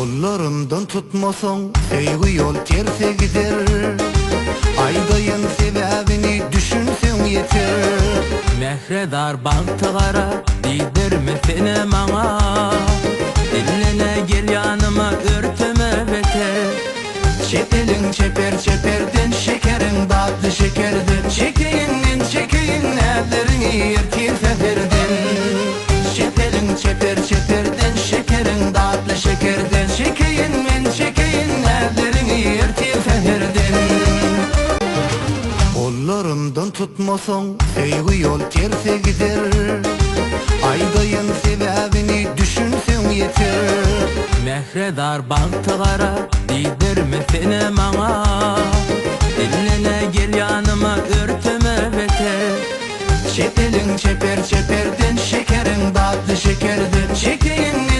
Kollarımdan tutmasan sevgi yol terse gider. Aydayın sebebini düşünsen yeter. Mehredar baktığara değdirme seni bana. Dinlene gel yanıma örtüme beter. Çepelin çeper çeperden şekerin tatlı şekerden. Çekeyinin çekeyin ellerini yertir seferden. Çepelin çeper çeperden şekerin tatlı şekerden. Çekeyinin çekeyin ellerini yertir seferden. Kollarımdan tutmasan sevgi yol terse gider. Aydayın sebebini düşünsen yeter. Mehredar baktığara değdirme seni bana. Dinlene gel yanıma örtüme beter. Çepelin çeper çeperden şekerin tatlı şekerden. Çekeyinin